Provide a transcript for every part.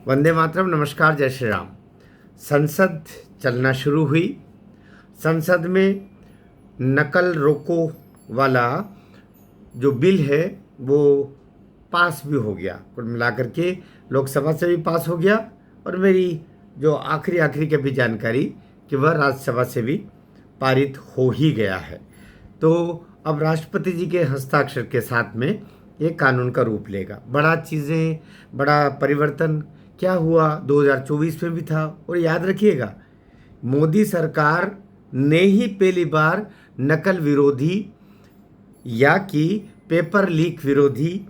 वंदे मातरम। नमस्कार, जय श्री राम। संसद चलना शुरू हुई। संसद में नकल रोको वाला जो बिल है वो पास भी हो गया। कुल मिलाकर के लोकसभा से भी पास हो गया और मेरी जो आखिरी आखिरी की भी जानकारी कि वह राज्यसभा से भी पारित हो ही गया है। तो अब राष्ट्रपति जी के हस्ताक्षर के साथ में ये कानून का रूप लेगा। बड़ा चीज़ें, बड़ा परिवर्तन क्या हुआ 2024 में भी था। और याद रखिएगा, मोदी सरकार ने ही पहली बार नकल विरोधी या कि पेपर लीक विरोधी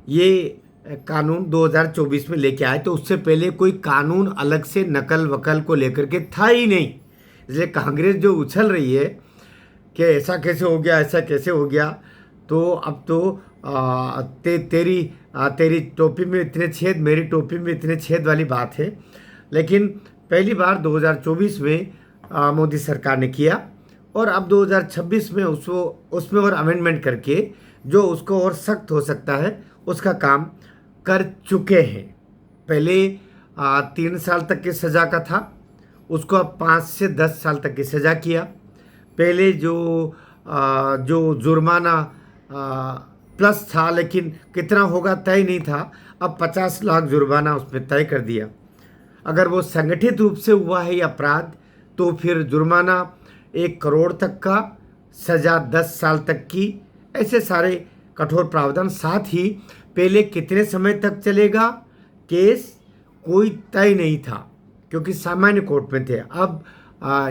ये कानून 2024 में लेके आए। तो उससे पहले कोई कानून अलग से नकल वकल को लेकर के था ही नहीं। इसलिए कांग्रेस जो उछल रही है कि ऐसा कैसे हो गया, ऐसा कैसे हो गया, तो अब तो तेरी टोपी में इतने छेद, मेरी टोपी में इतने छेद वाली बात है। लेकिन पहली बार 2024 में मोदी सरकार ने किया और अब 2026 में उसमें और अमेंडमेंट करके जो उसको और सख्त हो सकता है उसका काम कर चुके हैं। पहले 3 साल तक की सज़ा का था, उसको अब 5 से 10 साल तक की सज़ा किया। पहले जो जुर्माना प्लस था, लेकिन कितना होगा तय नहीं था, अब 50 लाख जुर्माना उसमें तय कर दिया। अगर वो संगठित रूप से हुआ है अपराध तो फिर जुर्माना 1 करोड़ तक का, सज़ा 10 साल तक की। ऐसे सारे कठोर प्रावधान। साथ ही पहले कितने समय तक चलेगा केस कोई तय नहीं था क्योंकि सामान्य कोर्ट में थे। अब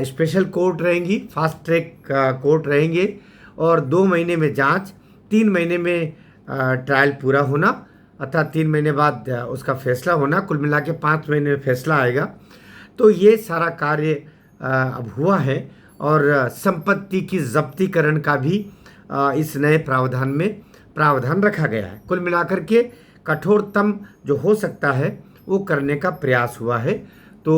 स्पेशल कोर्ट रहेंगी, फास्ट ट्रैक कोर्ट रहेंगे और 2 महीने में जांच, 3 महीने में ट्रायल पूरा होना, अर्थात 3 महीने बाद उसका फैसला होना। कुल मिला के 5 महीने में फैसला आएगा। तो ये सारा कार्य अब हुआ है और संपत्ति की जब्तीकरण का भी इस नए प्रावधान में प्रावधान रखा गया है। कुल मिलाकर के कठोरतम जो हो सकता है वो करने का प्रयास हुआ है। तो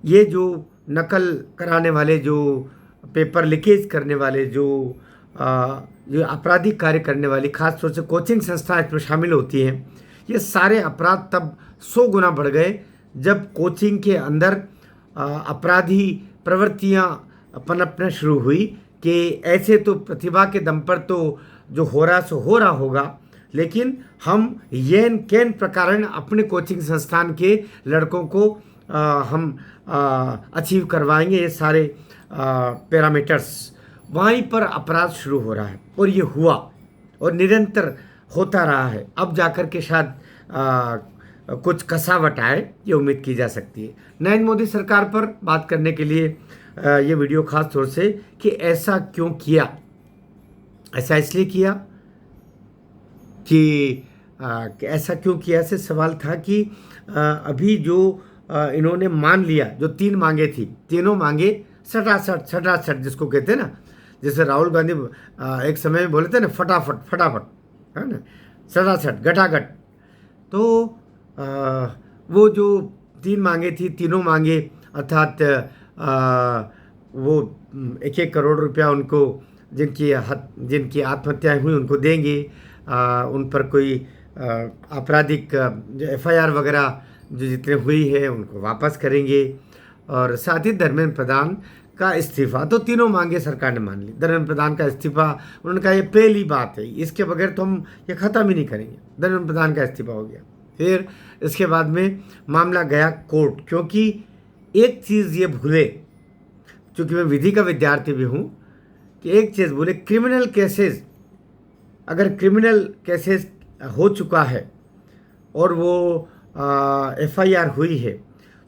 ये जो नकल कराने वाले, जो पेपर लीकेज करने वाले, जो आपराधिक कार्य करने वाली, खास तौर से कोचिंग संस्थाएं इसमें शामिल होती हैं, ये सारे अपराध तब 100 गुना बढ़ गए जब कोचिंग के अंदर अपराधी प्रवृत्तियां पनपना शुरू हुई कि ऐसे तो प्रतिभा के दम पर तो जो हो रहा सो हो रहा होगा, लेकिन हम येन केन प्रकार अपने कोचिंग संस्थान के लड़कों को हम अचीव करवाएंगे। ये सारे पैरामीटर्स, वहीं पर अपराध शुरू हो रहा है और ये हुआ और निरंतर होता रहा है। अब जाकर के शायद कुछ कसावट आए, ये उम्मीद की जा सकती है। नरेंद्र मोदी सरकार पर बात करने के लिए ये वीडियो खास तौर से कि ऐसा क्यों किया। ऐसा इसलिए किया कि ऐसा क्यों किया से सवाल था कि अभी जो इन्होंने मान लिया, जो 3 मांगे थी, तीनों मांगे सटासट जिसको कहते हैं ना, जैसे राहुल गांधी एक समय में बोले थे ना, फटाफट फटाफट, है ना, सटासट गटागट। तो वो जो 3 मांगे थी, तीनों मांगे, अर्थात वो 1-1 करोड़ रुपया उनको जिनकी आत्महत्याएं हुई उनको देंगे, उन पर कोई आपराधिक जो FIR वगैरह जो जितने हुई है उनको वापस करेंगे, और साथ ही धर्मेंद्र प्रधान का इस्तीफा। तो तीनों मांगे सरकार ने मान ली। धर्मेंद्र प्रधान का इस्तीफा, उन्होंने कहा ये पहली बात है, इसके बगैर तो हम ये ख़त्म ही नहीं करेंगे। धर्मेंद्र प्रधान का इस्तीफा हो गया। फिर इसके बाद में मामला गया कोर्ट, क्योंकि एक चीज़ ये भूले, चूँकि मैं विधि का विद्यार्थी भी हूँ, कि एक चीज़ भूले, क्रिमिनल केसेस, अगर क्रिमिनल केसेस हो चुका है और वो FIR हुई है,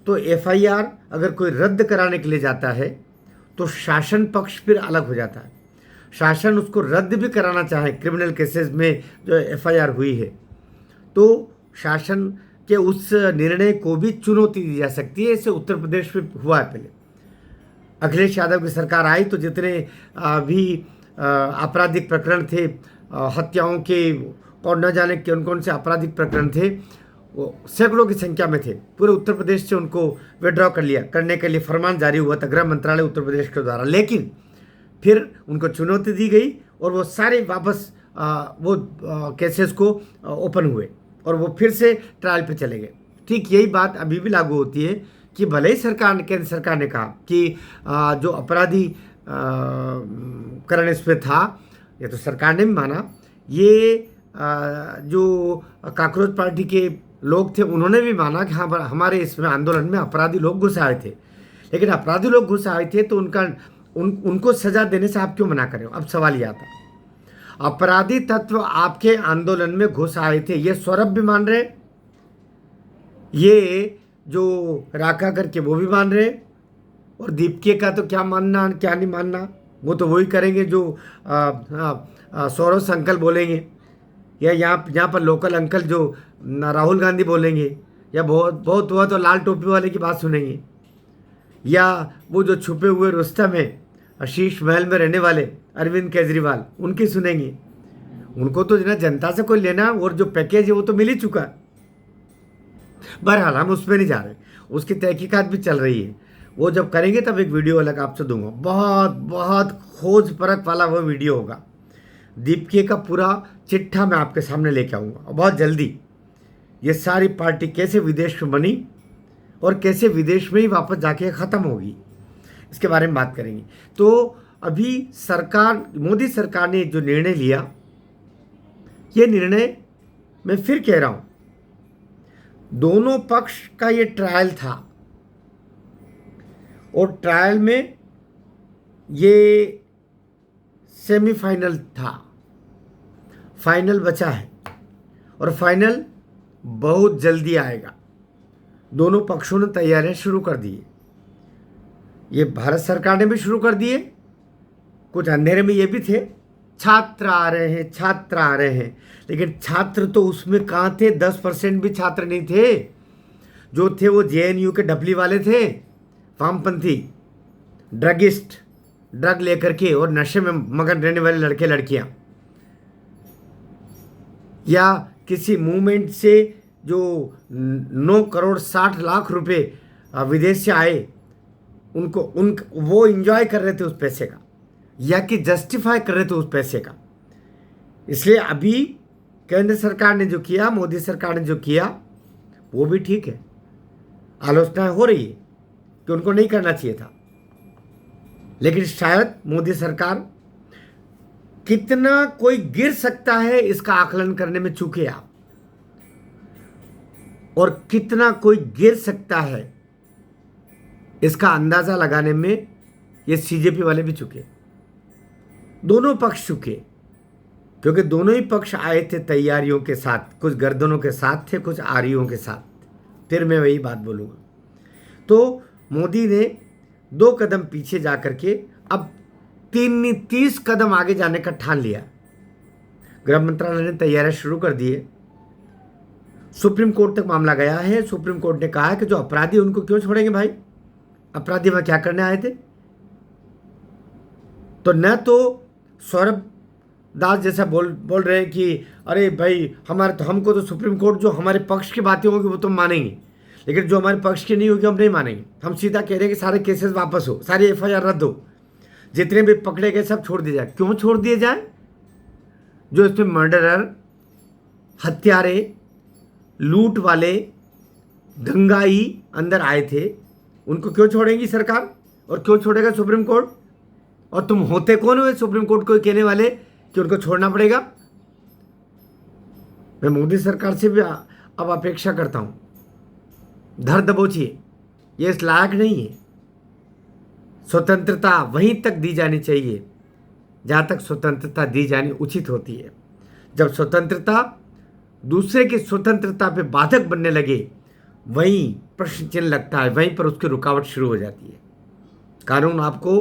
तो FIR अगर कोई रद्द कराने के लिए जाता है तो शासन पक्ष फिर अलग हो जाता है। शासन उसको रद्द भी कराना चाहे क्रिमिनल केसेस में जो FIR हुई है, तो शासन के उस निर्णय को भी चुनौती दी जा सकती है। इसे उत्तर प्रदेश में हुआ है। पहले अखिलेश यादव की सरकार आई तो जितने भी आपराधिक प्रकरण थे, हत्याओं के और न जाने कौन कौन से आपराधिक प्रकरण थे, वो सैकड़ों की संख्या में थे। पूरे उत्तर प्रदेश से उनको विड्रॉ करने के लिए फरमान जारी हुआ था गृह मंत्रालय उत्तर प्रदेश के द्वारा। लेकिन फिर उनको चुनौती दी गई और वो सारे वापस वो केसेस को ओपन हुए। और वो फिर से ट्रायल पे चले गए। ठीक यही बात अभी भी लागू होती है कि भले ही केंद्र सरकार ने कहा कि जो अपराधी करण इसमें था, ये तो सरकार ने भी माना, ये जो काकरोच पार्टी के लोग थे उन्होंने भी माना कि हाँ हमारे इसमें आंदोलन में अपराधी लोग घुस आए थे, लेकिन अपराधी लोग घुस आए थे तो उनको सजा देने से आप क्यों मना कर रहे हो। अब सवाल यह आता, अपराधी तत्व आपके आंदोलन में घुस आए थे, ये सौरभ भी मान रहे, ये जो राका करके वो भी मान रहे, और दीपके का तो क्या मानना क्या नहीं मानना, वो तो वही करेंगे जो सौरभ अंकल बोलेंगे, या यहाँ पर लोकल अंकल जो राहुल गांधी बोलेंगे, या बहुत हुआ तो लाल टोपी वाले की बात सुनेंगे, या वो जो छुपे हुए रुस्तम है शीश महल में रहने वाले अरविंद केजरीवाल, उनकी सुनेंगे। उनको तो ना जनता से कोई लेना, और जो पैकेज है वो तो मिल ही चुका है। बहरहाल हम उसमें नहीं जा रहे, उसकी तहकीकात भी चल रही है, वो जब करेंगे तब एक वीडियो अलग आपसे दूंगा, बहुत बहुत खोज परख वाला वो वीडियो होगा। दीपके का पूरा चिट्ठा मैं आपके सामने लेके आऊँगा, और बहुत जल्दी ये सारी पार्टी कैसे विदेश में बनी और कैसे विदेश में ही वापस जाके ख़त्म होगी, इसके बारे में बात करेंगे। तो अभी मोदी सरकार ने जो निर्णय लिया, ये निर्णय मैं फिर कह रहा हूँ, दोनों पक्ष का ये ट्रायल था, और ट्रायल में ये सेमीफाइनल था, फाइनल बचा है, और फाइनल बहुत जल्दी आएगा। दोनों पक्षों ने तैयारियां शुरू कर दी है, ये भारत सरकार ने भी शुरू कर दिए, कुछ अंधेरे में ये भी थे, छात्र आ रहे हैं छात्र आ रहे हैं, लेकिन छात्र तो उसमें कहाँ थे, 10% भी छात्र नहीं थे, जो थे वो JNU के डबली वाले थे, वामपंथी ड्रगिस्ट, ड्रग लेकर के और नशे में मगन रहने वाले लड़के लड़कियां, या किसी मूवमेंट से जो 9 करोड़ 60 लाख रुपए विदेश से आए, वो इंजॉय कर रहे थे उस पैसे का, या कि जस्टिफाई कर रहे थे उस पैसे का। इसलिए अभी केंद्र सरकार ने जो किया, मोदी सरकार ने जो किया, वो भी ठीक है। आलोचना हो रही है कि उनको नहीं करना चाहिए था, लेकिन शायद मोदी सरकार कितना कोई गिर सकता है इसका आकलन करने में चूके आप, और कितना कोई गिर सकता है इसका अंदाजा लगाने में ये CJP वाले भी चुके, दोनों पक्ष चुके, क्योंकि दोनों ही पक्ष आए थे तैयारियों के साथ, कुछ गर्दनों के साथ थे, कुछ आरियों के साथ। फिर मैं वही बात बोलूँगा। तो मोदी ने 2 कदम पीछे जा करके अब 30 कदम आगे जाने का ठान लिया। गृह मंत्रालय ने तैयारियां शुरू कर दी है, सुप्रीम कोर्ट तक मामला गया है। सुप्रीम कोर्ट ने कहा है कि जो अपराधी उनको क्यों छोड़ेंगे भाई, अपराधी वहां क्या करने आए थे। तो न तो सौरभ दास जैसा बोल रहे हैं कि अरे भाई हमको तो सुप्रीम कोर्ट जो हमारे पक्ष की बातें होंगी वो तो मानेंगे, लेकिन जो हमारे पक्ष की नहीं होगी हम नहीं मानेंगे। हम सीधा कह रहे हैं कि सारे केसेस वापस हो, सारी FIR रद्द हो, जितने भी पकड़े गए सब छोड़ दिए जाए। क्यों छोड़ दिए जाए? जो इसमें मर्डरर, हत्यारे, लूट वाले, दंगाई अंदर आए थे, उनको क्यों छोड़ेगी सरकार और क्यों छोड़ेगा सुप्रीम कोर्ट? और तुम होते कौन हुए सुप्रीम कोर्ट को कहने वाले कि उनको छोड़ना पड़ेगा? मैं मोदी सरकार से भी अब अपेक्षा करता हूं, धर दबोचिए, ये इस लायक नहीं है। स्वतंत्रता वहीं तक दी जानी चाहिए जहां तक स्वतंत्रता दी जानी उचित होती है। जब स्वतंत्रता दूसरे की स्वतंत्रता पे बाधक बनने लगे, वहीं प्रश्न चिन्ह लगता है, वहीं पर उसकी रुकावट शुरू हो जाती है। कानून आपको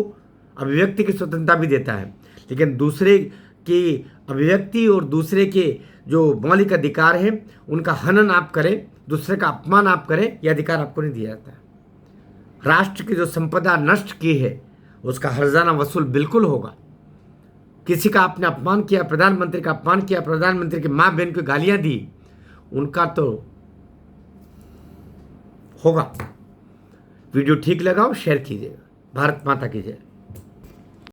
अभिव्यक्ति की स्वतंत्रता भी देता है, लेकिन दूसरे की अभिव्यक्ति और दूसरे के जो मौलिक अधिकार हैं उनका हनन आप करें, दूसरे का अपमान आप करें, यह अधिकार आपको नहीं दिया जाता है। राष्ट्र की जो संपदा नष्ट की है उसका हर्जाना वसूल बिल्कुल होगा। किसी का आपने अपमान किया, प्रधानमंत्री का अपमान किया, प्रधानमंत्री की माँ बहन को गालियां दी, उनका तो होगा। वीडियो ठीक लगाओ, शेयर कीजिएगा। भारत माता की जय।